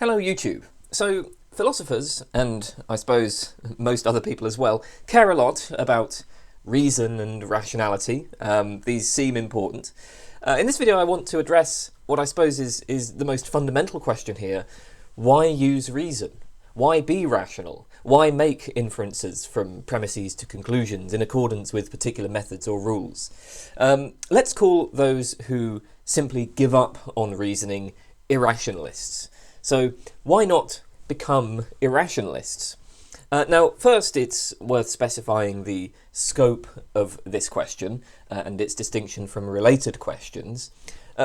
Hello YouTube. So philosophers, and I suppose most other people as well, care a lot about reason and rationality. These seem important. In this video I want to address what I suppose is the most fundamental question here. Why use reason? Why be rational? Why make inferences from premises to conclusions in accordance with particular methods or rules? Let's call those who simply give up on reasoning irrationalists. So why not become irrationalists? Now, first, it's worth specifying the scope of this question and its distinction from related questions.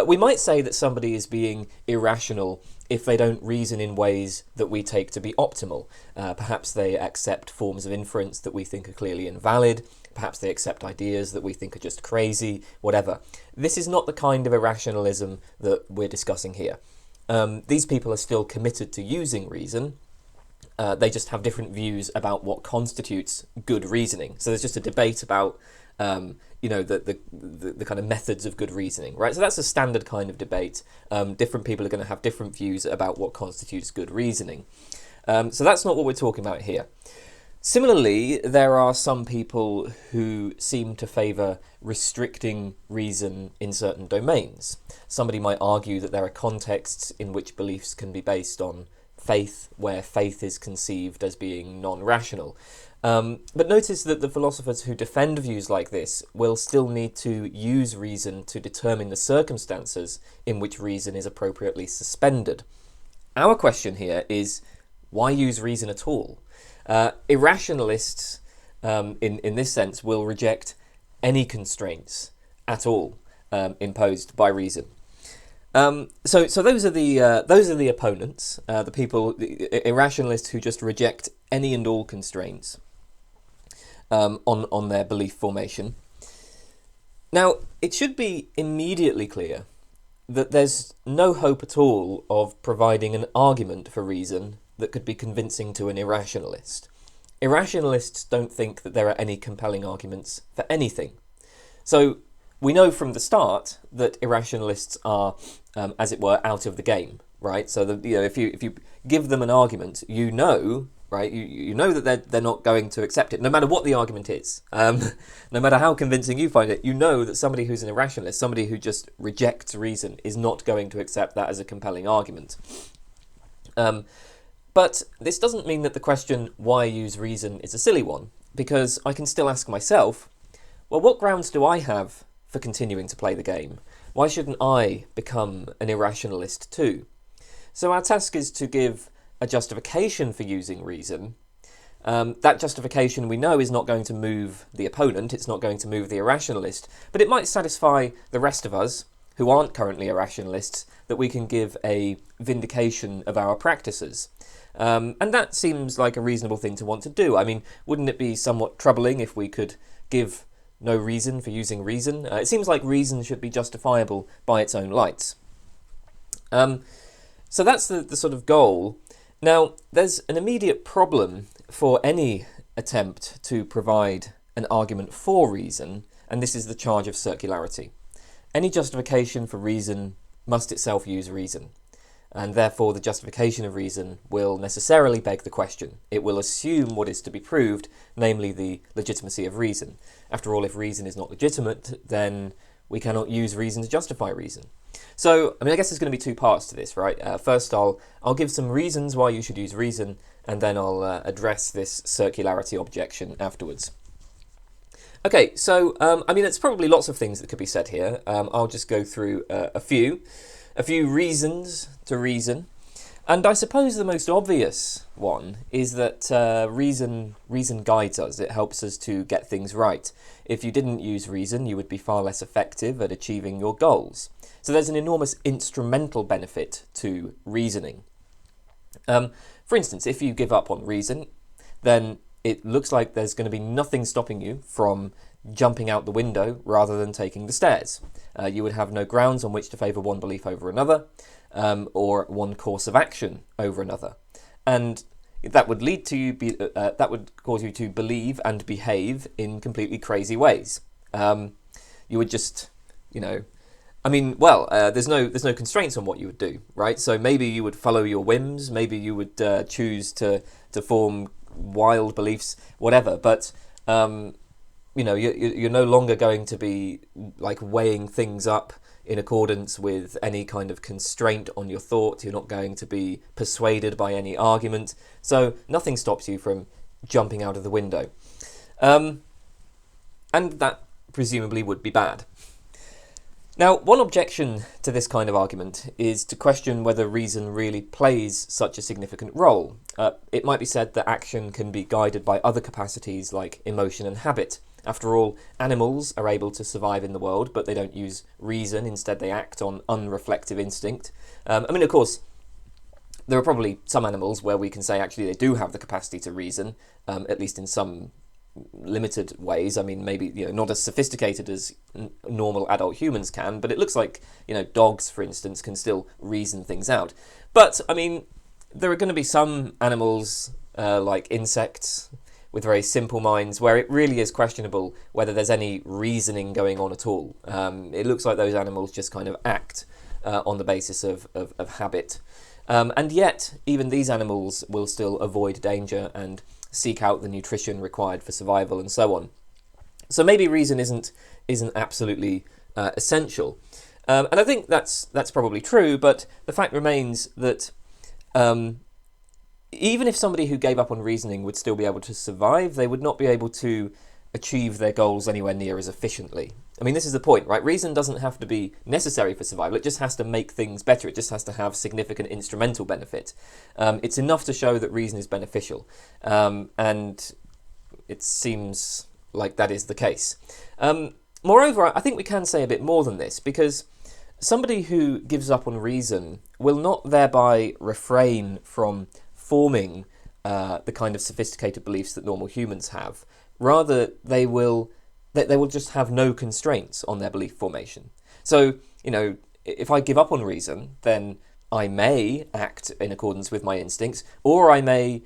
We might say that somebody is being irrational if they don't reason in ways that we take to be optimal. Perhaps they accept forms of inference that we think are clearly invalid. Perhaps they accept ideas that we think are just crazy, whatever. This is not the kind of irrationalism that we're discussing here. These people are still committed to using reason. They just have different views about what constitutes good reasoning. So there's just a debate about, the kind of methods of good reasoning, right? So that's a standard kind of debate. Different people are going to have different views about what constitutes good reasoning. So that's not what we're talking about here. Similarly, there are some people who seem to favour restricting reason in certain domains. Somebody might argue that there are contexts in which beliefs can be based on faith, where faith is conceived as being non-rational. But notice that the philosophers who defend views like this will still need to use reason to determine the circumstances in which reason is appropriately suspended. Our question here is, why use reason at all? Irrationalists, in this sense, will reject any constraints at all imposed by reason. So those are the opponents, the people, the irrationalists who just reject any and all constraints on their belief formation. Now, it should be immediately clear that there's no hope at all of providing an argument for reason that could be convincing to an irrationalist. Irrationalists don't think that there are any compelling arguments for anything. So we know from the start that irrationalists are, as it were, out of the game, right? So if you give them an argument, you know, right? You know that they're not going to accept it, no matter what the argument is. No matter how convincing you find it, you know that somebody who's an irrationalist, somebody who just rejects reason, is not going to accept that as a compelling argument. But this doesn't mean that the question, why use reason, is a silly one, because I can still ask myself, well, what grounds do I have for continuing to play the game? Why shouldn't I become an irrationalist too? So our task is to give a justification for using reason. That justification, we know, is not going to move the opponent, it's not going to move the irrationalist, but it might satisfy the rest of us, who aren't currently irrationalists, that we can give a vindication of our practices. And that seems like a reasonable thing to want to do. I mean, wouldn't it be somewhat troubling if we could give no reason for using reason? It seems like reason should be justifiable by its own lights. So that's the sort of goal. Now, there's an immediate problem for any attempt to provide an argument for reason, and this is the charge of circularity. Any justification for reason must itself use reason, and therefore the justification of reason will necessarily beg the question. It will assume what is to be proved, namely the legitimacy of reason. After all, if reason is not legitimate, then we cannot use reason to justify reason. So, I guess there's going to be two parts to this, right? First, I'll give some reasons why you should use reason, and then I'll address this circularity objection afterwards. Okay, so, it's probably lots of things that could be said here. I'll just go through a few reasons to reason. And I suppose the most obvious one is that reason guides us. It helps us to get things right. If you didn't use reason, you would be far less effective at achieving your goals. So there's an enormous instrumental benefit to reasoning. For instance, if you give up on reason, then it looks like there's going to be nothing stopping you from jumping out the window rather than taking the stairs. You would have no grounds on which to favour one belief over another, or one course of action over another, and that would lead to that would cause you to believe and behave in completely crazy ways. You would just, I mean, there's no constraints on what you would do, right? So maybe you would follow your whims, maybe you would choose to form wild beliefs, whatever. But you're no longer going to be like weighing things up in accordance with any kind of constraint on your thought. You're not going to be persuaded by any argument. So nothing stops you from jumping out of the window. And that presumably would be bad. Now, one objection to this kind of argument is to question whether reason really plays such a significant role. It might be said that action can be guided by other capacities like emotion and habit. After all, animals are able to survive in the world, but they don't use reason. Instead, they act on unreflective instinct. Of course, there are probably some animals where we can say actually they do have the capacity to reason, at least in some limited ways. I mean, maybe not as sophisticated as normal adult humans can, but it looks like dogs, for instance, can still reason things out. But I mean, there are going to be some animals like insects with very simple minds where it really is questionable whether there's any reasoning going on at all. It looks like those animals just kind of act on the basis of habit. And yet, even these animals will still avoid danger and seek out the nutrition required for survival and so on. So maybe reason isn't absolutely essential. And I think that's probably true, but the fact remains that even if somebody who gave up on reasoning would still be able to survive, they would not be able to achieve their goals anywhere near as efficiently. I mean, this is the point, right? Reason doesn't have to be necessary for survival. It just has to make things better. It just has to have significant instrumental benefit. It's enough to show that reason is beneficial. And it seems like that is the case. Moreover, I think we can say a bit more than this, because somebody who gives up on reason will not thereby refrain from forming the kind of sophisticated beliefs that normal humans have. Rather, they will just have no constraints on their belief formation. So, if I give up on reason, then I may act in accordance with my instincts, or I may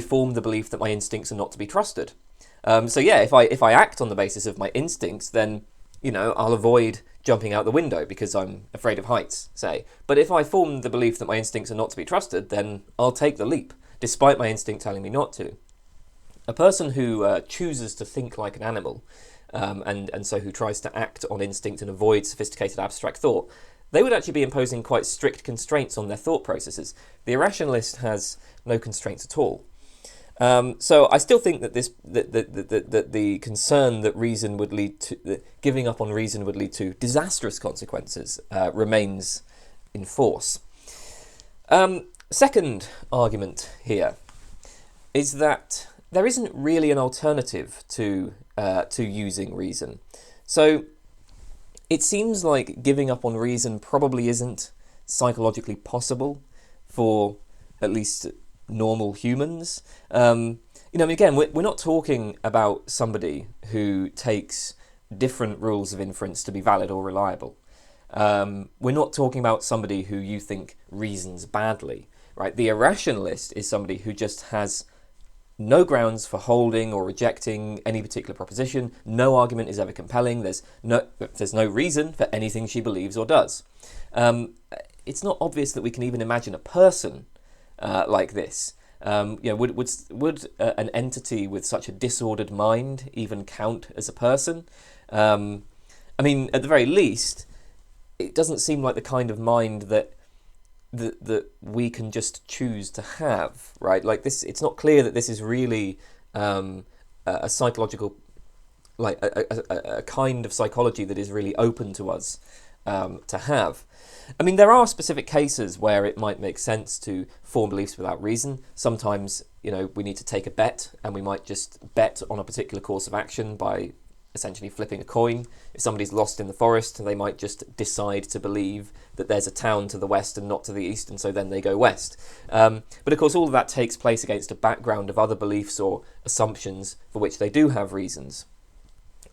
form the belief that my instincts are not to be trusted. If I act on the basis of my instincts, then I'll avoid jumping out the window because I'm afraid of heights, say. But if I form the belief that my instincts are not to be trusted, then I'll take the leap, despite my instinct telling me not to. A person who chooses to think like an animal, and so who tries to act on instinct and avoid sophisticated abstract thought, they would actually be imposing quite strict constraints on their thought processes. The irrationalist has no constraints at all. So I still think that that the concern that reason would lead to that giving up on reason would lead to disastrous consequences remains in force. Second argument here is that there isn't really an alternative to using reason. So it seems like giving up on reason probably isn't psychologically possible for at least normal humans. Again, we're not talking about somebody who takes different rules of inference to be valid or reliable. We're not talking about somebody who you think reasons badly, right? The irrationalist is somebody who just has no grounds for holding or rejecting any particular proposition. No argument is ever compelling. There's no reason for anything she believes or does. It's not obvious that we can even imagine a person like this. Would an entity with such a disordered mind even count as a person? At the very least, it doesn't seem like the kind of mind that we can just choose to have, right? Like this, it's not clear that this is really a psychological, like a kind of psychology that is really open to us to have. There are specific cases where it might make sense to form beliefs without reason. Sometimes, we need to take a bet, and we might just bet on a particular course of action by essentially flipping a coin. If somebody's lost in the forest, they might just decide to believe that there's a town to the west and not to the east, and so then they go west. But of course, all of that takes place against a background of other beliefs or assumptions for which they do have reasons.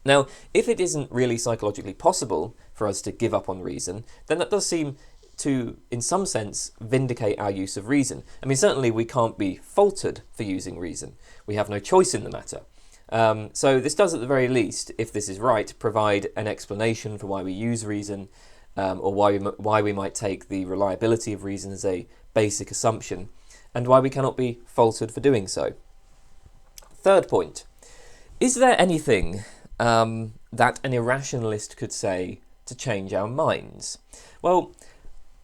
Now, if it isn't really psychologically possible for us to give up on reason, then that does seem to, in some sense, vindicate our use of reason. Certainly we can't be faulted for using reason. We have no choice in the matter. So this does, at the very least, if this is right, provide an explanation for why we use reason, or why we might take the reliability of reason as a basic assumption, and why we cannot be faltered for doing so. Third point, is there anything that an irrationalist could say to change our minds? Well,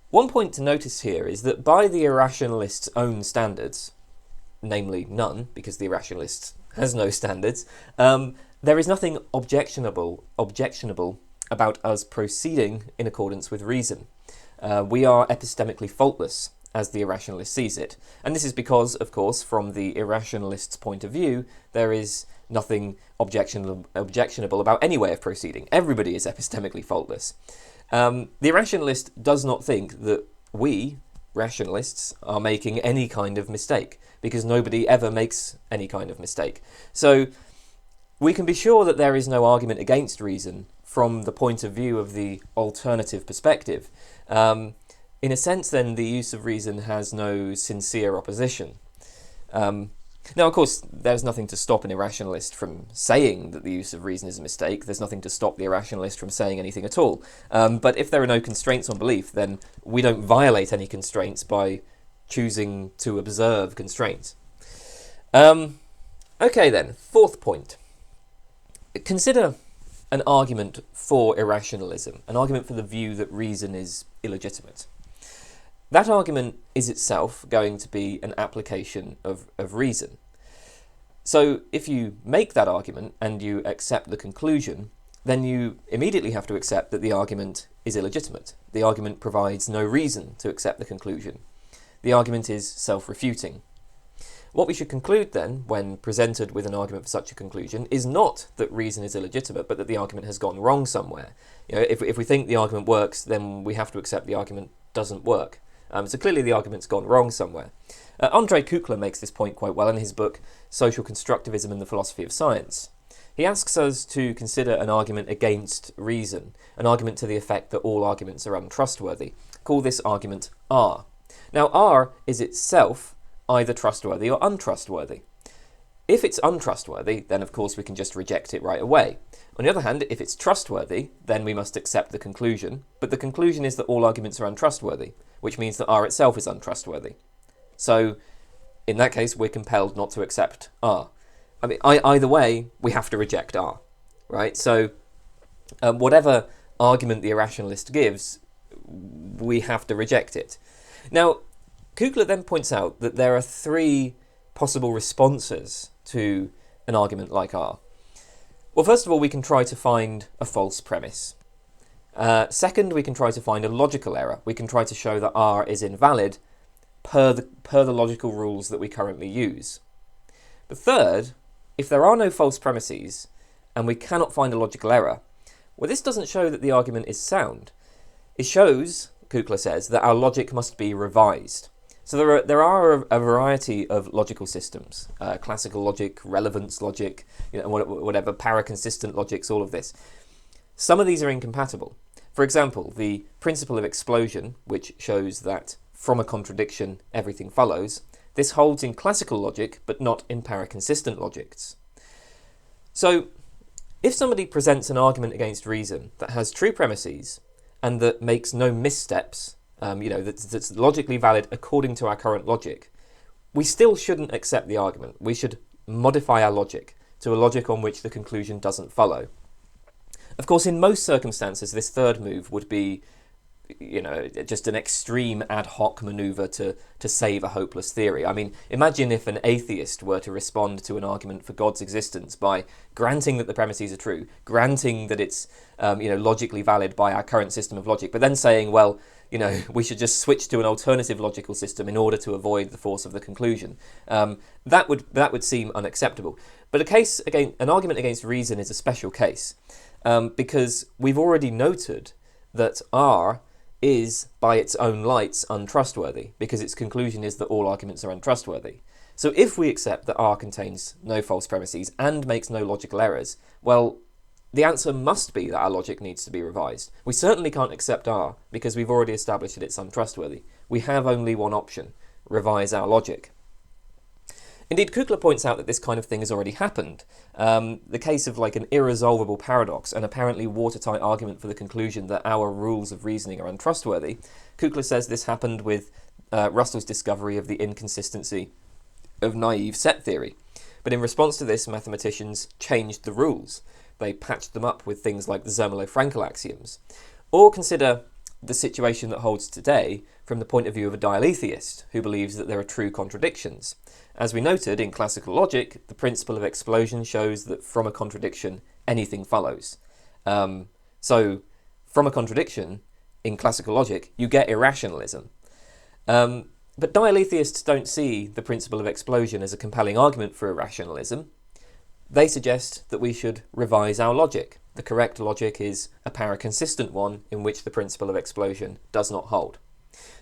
one point to notice here is that by the irrationalist's own standards, namely none, because the irrationalist has no standards, there is nothing objectionable about us proceeding in accordance with reason. We are epistemically faultless, as the irrationalist sees it. And this is because, of course, from the irrationalist's point of view, there is nothing objectionable about any way of proceeding. Everybody is epistemically faultless. The irrationalist does not think that we, rationalists, are making any kind of mistake, because nobody ever makes any kind of mistake. So we can be sure that there is no argument against reason from the point of view of the alternative perspective. In a sense, then, the use of reason has no sincere opposition. Now, of course, there's nothing to stop an irrationalist from saying that the use of reason is a mistake. There's nothing to stop the irrationalist from saying anything at all. But if there are no constraints on belief, then we don't violate any constraints by choosing to observe constraints. Okay then, fourth point. Consider an argument for irrationalism, an argument for the view that reason is illegitimate. That argument is itself going to be an application of reason. So if you make that argument and you accept the conclusion, then you immediately have to accept that the argument is illegitimate. The argument provides no reason to accept the conclusion. The argument is self-refuting. What we should conclude then, when presented with an argument for such a conclusion, is not that reason is illegitimate, but that the argument has gone wrong somewhere. You know, if we think the argument works, then we have to accept the argument doesn't work. So clearly the argument's gone wrong somewhere. Andrei Kukla makes this point quite well in his book, Social Constructivism and the Philosophy of Science. He asks us to consider an argument against reason, an argument to the effect that all arguments are untrustworthy. Call this argument R. Now, R is itself either trustworthy or untrustworthy. If it's untrustworthy, then of course we can just reject it right away. On the other hand, if it's trustworthy, then we must accept the conclusion, but the conclusion is that all arguments are untrustworthy, which means that R itself is untrustworthy. So, in that case, we're compelled not to accept R. I mean, either way, we have to reject R, right? So, whatever argument the irrationalist gives, we have to reject it. Now, Kukla then points out that there are three possible responses to an argument like R. Well, first of all, we can try to find a false premise. Second, we can try to find a logical error. We can try to show that R is invalid per the logical rules that we currently use. But third, if there are no false premises and we cannot find a logical error, well, this doesn't show that the argument is sound. It shows, Kukla says, that our logic must be revised. So there are a variety of logical systems, classical logic, relevance logic, whatever, paraconsistent logics, all of this. Some of these are incompatible. For example, the principle of explosion, which shows that from a contradiction everything follows, this holds in classical logic, but not in paraconsistent logics. So, if somebody presents an argument against reason that has true premises and that makes no missteps, that's logically valid according to our current logic, we still shouldn't accept the argument. We should modify our logic to a logic on which the conclusion doesn't follow. Of course, in most circumstances, this third move would be, just an extreme ad hoc maneuver to save a hopeless theory. I mean, imagine if an atheist were to respond to an argument for God's existence by granting that the premises are true, granting that it's, logically valid by our current system of logic, but then saying, well, we should just switch to an alternative logical system in order to avoid the force of the conclusion. That would seem unacceptable. But an argument against reason is a special case, because we've already noted that R is, by its own lights, untrustworthy, because its conclusion is that all arguments are untrustworthy. So if we accept that R contains no false premises and makes no logical errors, well, the answer must be that our logic needs to be revised. We certainly can't accept R, because we've already established that it's untrustworthy. We have only one option: revise our logic. Indeed, Kugler points out that this kind of thing has already happened. The case of like an irresolvable paradox, an apparently watertight argument for the conclusion that our rules of reasoning are untrustworthy. Kugler says this happened with Russell's discovery of the inconsistency of naive set theory. But in response to this, mathematicians changed the rules. They patched them up with things like the Zermelo-Fraenkel axioms. Or consider the situation that holds today from the point of view of a dialetheist who believes that there are true contradictions. As we noted, in classical logic, the principle of explosion shows that from a contradiction, anything follows. So, from a contradiction, in classical logic, you get irrationalism. But dialetheists don't see the principle of explosion as a compelling argument for irrationalism. They suggest that we should revise our logic. The correct logic is a paraconsistent one in which the principle of explosion does not hold.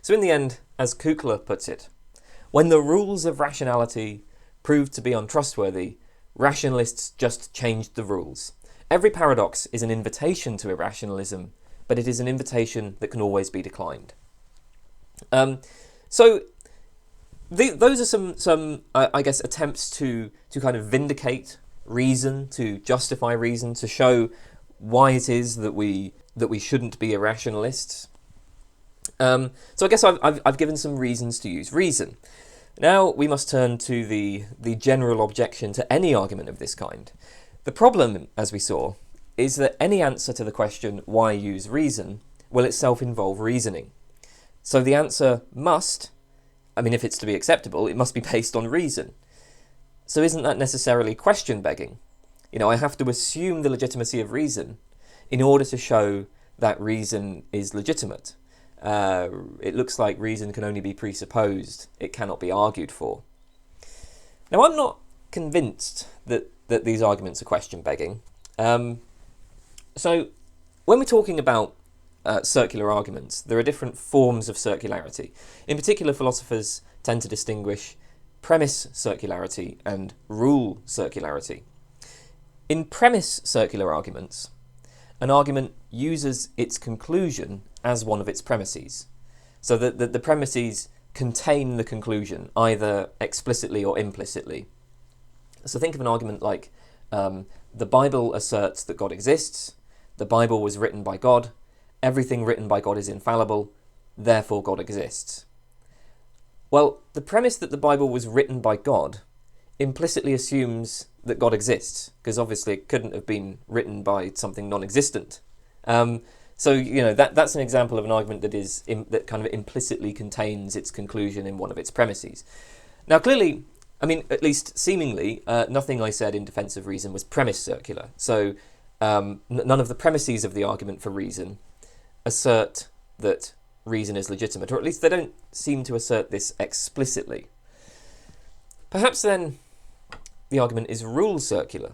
So in the end, as Kugler puts it, when the rules of rationality proved to be untrustworthy, rationalists just changed the rules. Every paradox is an invitation to irrationalism, but it is an invitation that can always be declined. So those are some I guess, attempts to kind of vindicate reason, to justify reason, to show why it is that we shouldn't be irrationalists. So I guess I've given some reasons to use reason. Now we must turn to the general objection to any argument of this kind. The problem, as we saw, is that any answer to the question, why use reason, will itself involve reasoning. So the answer must, if it's to be acceptable, it must be based on reason. So isn't that necessarily question begging? I have to assume the legitimacy of reason in order to show that reason is legitimate. It looks like reason can only be presupposed. It cannot be argued for. Now, I'm not convinced that these arguments are question begging. So when we're talking about circular arguments, there are different forms of circularity. In particular, philosophers tend to distinguish premise circularity and rule circularity. In premise circular arguments, an argument uses its conclusion as one of its premises, so that the premises contain the conclusion, either explicitly or implicitly. So think of an argument like, the Bible asserts that God exists, the Bible was written by God, everything written by God is infallible, therefore God exists. Well, the premise that the Bible was written by God implicitly assumes that God exists, because obviously it couldn't have been written by something non-existent. So that's an example of an argument that kind of implicitly contains its conclusion in one of its premises. Now, clearly, at least seemingly, nothing I said in defense of reason was premise circular. So none of the premises of the argument for reason assert that reason is legitimate, or at least they don't seem to assert this explicitly. Perhaps then the argument is rule circular.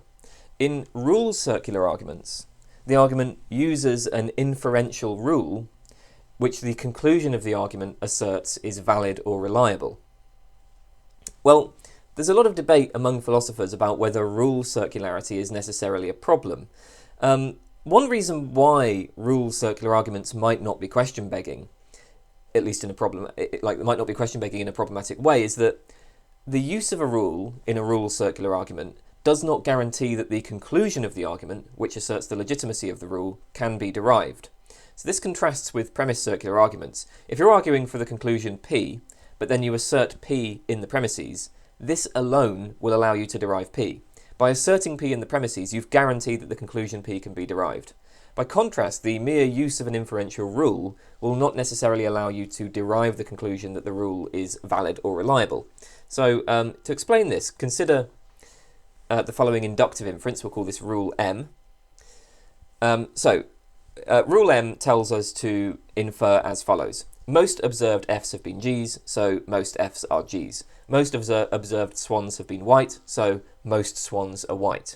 In rule circular arguments, the argument uses an inferential rule which the conclusion of the argument asserts is valid or reliable. Well, there's a lot of debate among philosophers about whether rule circularity is necessarily a problem. One reason why rule circular arguments might not be question begging, at least in a problem, might not be question begging in a problematic way, is that the use of a rule in a rule circular argument does not guarantee that the conclusion of the argument, which asserts the legitimacy of the rule, can be derived. So this contrasts with premise circular arguments. If you're arguing for the conclusion P, but then you assert P in the premises, this alone will allow you to derive P. By asserting P in the premises, you've guaranteed that the conclusion P can be derived. By contrast, the mere use of an inferential rule will not necessarily allow you to derive the conclusion that the rule is valid or reliable. So to explain this, consider the following inductive inference. We'll call this rule M. Rule M tells us to infer as follows. Most observed Fs have been Gs, so most Fs are Gs. Most observed swans have been white, so most swans are white.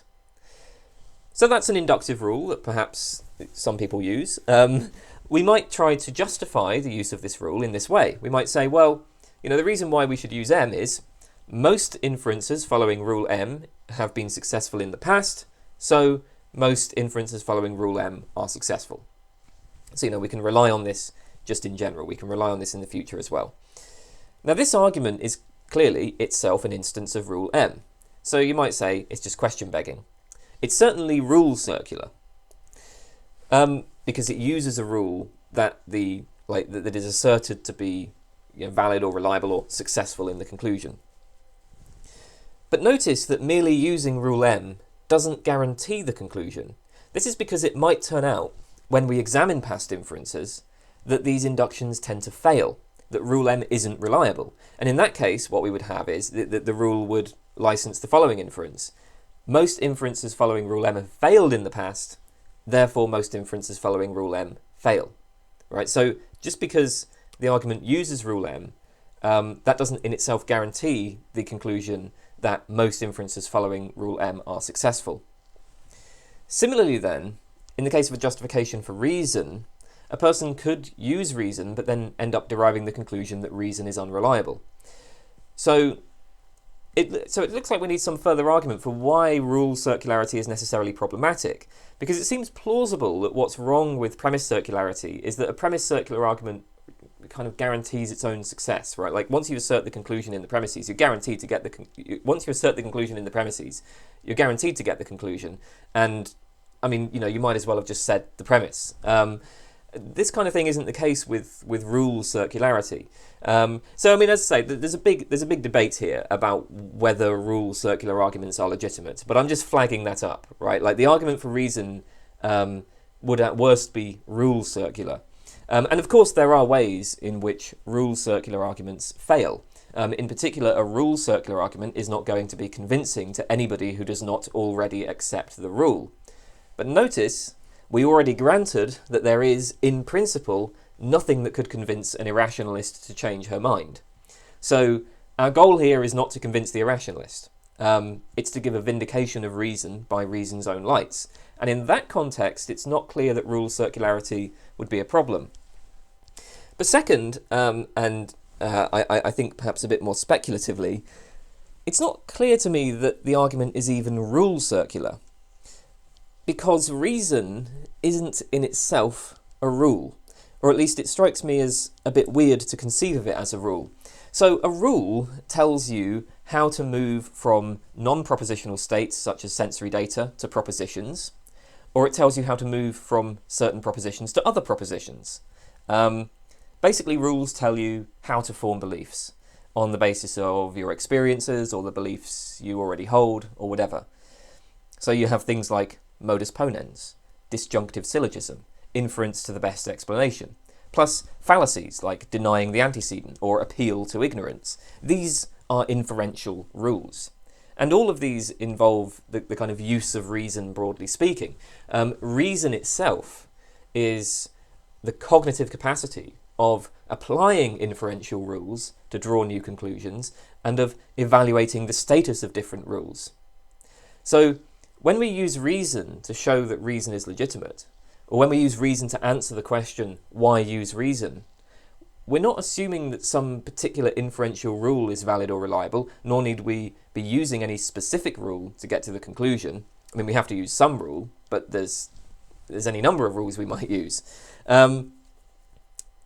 So that's an inductive rule that perhaps some people use. We might try to justify the use of this rule in this way. We might say, well, the reason why we should use M is most inferences following rule M have been successful in the past, so most inferences following rule M are successful. So, we can rely on this just in general. We can rely on this in the future as well. Now, this argument is clearly itself an instance of rule M. So you might say it's just question begging. It's certainly rule circular, because it uses a rule that that is asserted to be valid or reliable or successful in the conclusion. But notice that merely using rule M doesn't guarantee the conclusion. This is because it might turn out, when we examine past inferences, that these inductions tend to fail, that rule M isn't reliable. And in that case, what we would have is that the rule would license the following inference. Most inferences following rule M have failed in the past, therefore most inferences following rule M fail. Right? So just because the argument uses rule M, that doesn't in itself guarantee the conclusion that most inferences following rule M are successful. Similarly then, in the case of a justification for reason, a person could use reason but then end up deriving the conclusion that reason is unreliable. So it looks like we need some further argument for why rule circularity is necessarily problematic, because it seems plausible that what's wrong with premise circularity is that a premise circular argument kind of guarantees its own success, right? Like once you assert the conclusion in the premises, you're guaranteed to get once you assert the conclusion in the premises, you're guaranteed to get the conclusion. And I mean, you might as well have just said the premise. This kind of thing isn't the case with rule circularity. So I mean, as I say, there's a big debate here about whether rule circular arguments are legitimate. But I'm just flagging that up, right? Like the argument for reason would at worst be rule circular. And of course, there are ways in which rule circular arguments fail. In particular, a rule circular argument is not going to be convincing to anybody who does not already accept the rule. But notice, we already granted that there is, in principle, nothing that could convince an irrationalist to change her mind. So our goal here is not to convince the irrationalist. It's to give a vindication of reason by reason's own lights. And in that context, it's not clear that rule circularity would be a problem. But second, I think perhaps a bit more speculatively, it's not clear to me that the argument is even rule circular, because reason isn't in itself a rule, or at least it strikes me as a bit weird to conceive of it as a rule. So a rule tells you how to move from non-propositional states such as sensory data to propositions, or it tells you how to move from certain propositions to other propositions. Basically, rules tell you how to form beliefs on the basis of your experiences or the beliefs you already hold or whatever. So you have things like modus ponens, disjunctive syllogism, inference to the best explanation, plus fallacies like denying the antecedent or appeal to ignorance. These are inferential rules. And all of these involve the kind of use of reason, broadly speaking. Reason itself is the cognitive capacity of applying inferential rules to draw new conclusions and of evaluating the status of different rules. So when we use reason to show that reason is legitimate, or when we use reason to answer the question, why use reason, we're not assuming that some particular inferential rule is valid or reliable, nor need we be using any specific rule to get to the conclusion. I mean, we have to use some rule, but there's any number of rules we might use.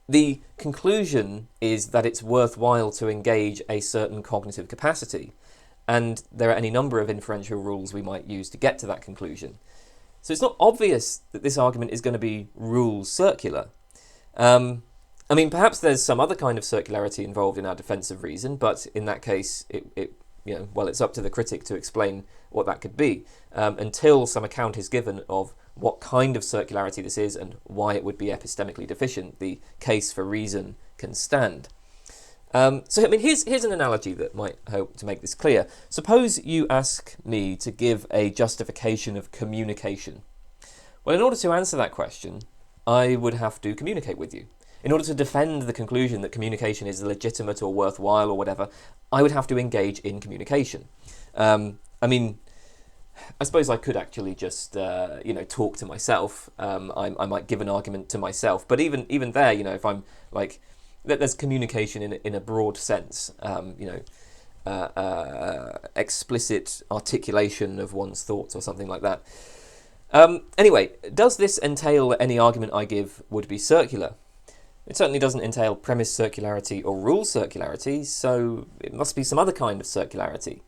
The conclusion is that it's worthwhile to engage a certain cognitive capacity, and there are any number of inferential rules we might use to get to that conclusion. So it's not obvious that this argument is going to be rule circular. I mean, perhaps there's some other kind of circularity involved in our defense of reason, but in that case, it's up to the critic to explain what that could be, until some account is given of what kind of circularity this is and why it would be epistemically deficient. The case for reason can stand. Here's an analogy that might help to make this clear. Suppose you ask me to give a justification of communication. Well, in order to answer that question, I would have to communicate with you. In order to defend the conclusion that communication is legitimate or worthwhile or whatever, I would have to engage in communication. I suppose I could actually just, talk to myself. I might give an argument to myself. But even there, if I'm like, there's communication in a broad sense, explicit articulation of one's thoughts or something like that. Anyway, does this entail that any argument I give would be circular? It certainly doesn't entail premise circularity or rule circularity, so it must be some other kind of circularity.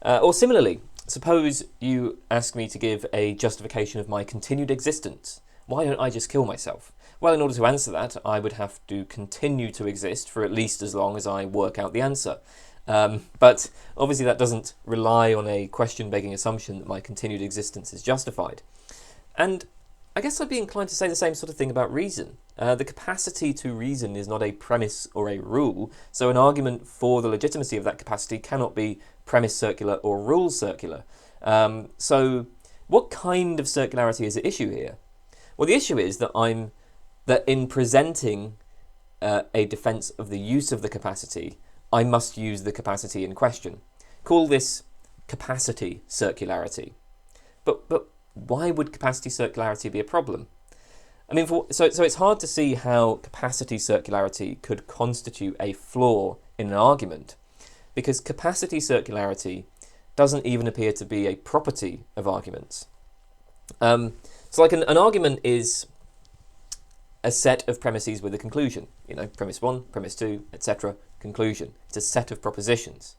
Or similarly, suppose you ask me to give a justification of my continued existence. Why don't I just kill myself? Well, in order to answer that, I would have to continue to exist for at least as long as I work out the answer. But obviously that doesn't rely on a question-begging assumption that my continued existence is justified. And I guess I'd be inclined to say the same sort of thing about reason. The capacity to reason is not a premise or a rule, so an argument for the legitimacy of that capacity cannot be premise circular or rule circular. So what kind of circularity is at issue here? Well, the issue is that in presenting a defence of the use of the capacity, I must use the capacity in question. Call this capacity circularity. But why would capacity circularity be a problem? I mean, so it's hard to see how capacity circularity could constitute a flaw in an argument, because capacity circularity doesn't even appear to be a property of arguments. So like an argument is a set of premises with a conclusion. You know, premise 1, premise 2, etc., conclusion. It's a set of propositions.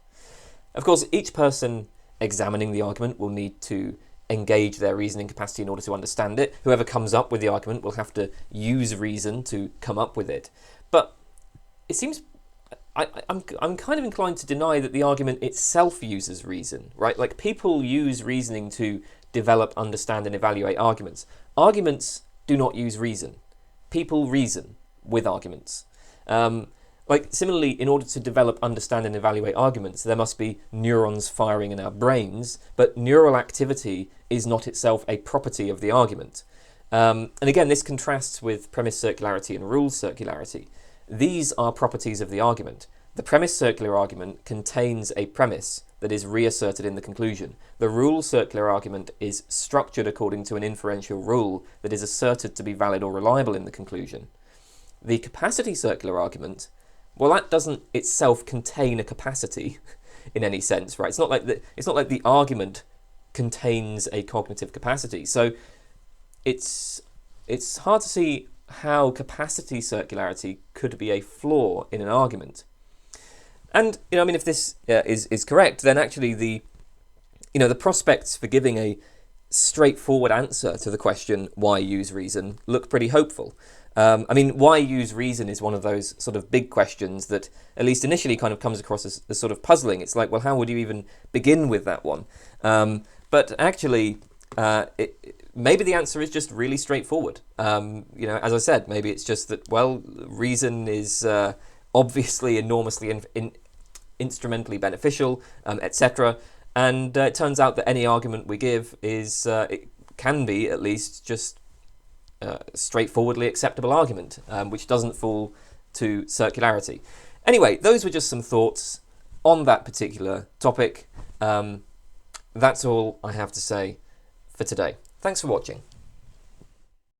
Of course, each person examining the argument will need to engage their reasoning capacity in order to understand it. Whoever comes up with the argument will have to use reason to come up with it. But it seems I'm kind of inclined to deny that the argument itself uses reason, right? Like, people use reasoning to develop, understand, and evaluate arguments. Arguments do not use reason. People reason with arguments. Similarly, in order to develop, understand, and evaluate arguments, there must be neurons firing in our brains, but neural activity is not itself a property of the argument. And again, this contrasts with premise circularity and rule circularity. These are properties of the argument. The premise circular argument contains a premise that is reasserted in the conclusion. The rule circular argument is structured according to an inferential rule that is asserted to be valid or reliable in the conclusion. The capacity circular argument, well, that doesn't itself contain a capacity in any sense, right? It's not like the argument contains a cognitive capacity. So it's hard to see how capacity circularity could be a flaw in an argument. And if this is correct, then actually the prospects for giving a straightforward answer to the question why use reason look pretty hopeful. Why use reason is one of those sort of big questions that at least initially kind of comes across as sort of puzzling. It's like, well, how would you even begin with that one? But actually, maybe the answer is just really straightforward. As I said, maybe it's just that, well, reason is obviously enormously instrumentally beneficial, etc. And it turns out that any argument we give is, it can be at least just straightforwardly acceptable argument, which doesn't fall to circularity. Anyway, those were just some thoughts on that particular topic. That's all I have to say for today. Thanks for watching.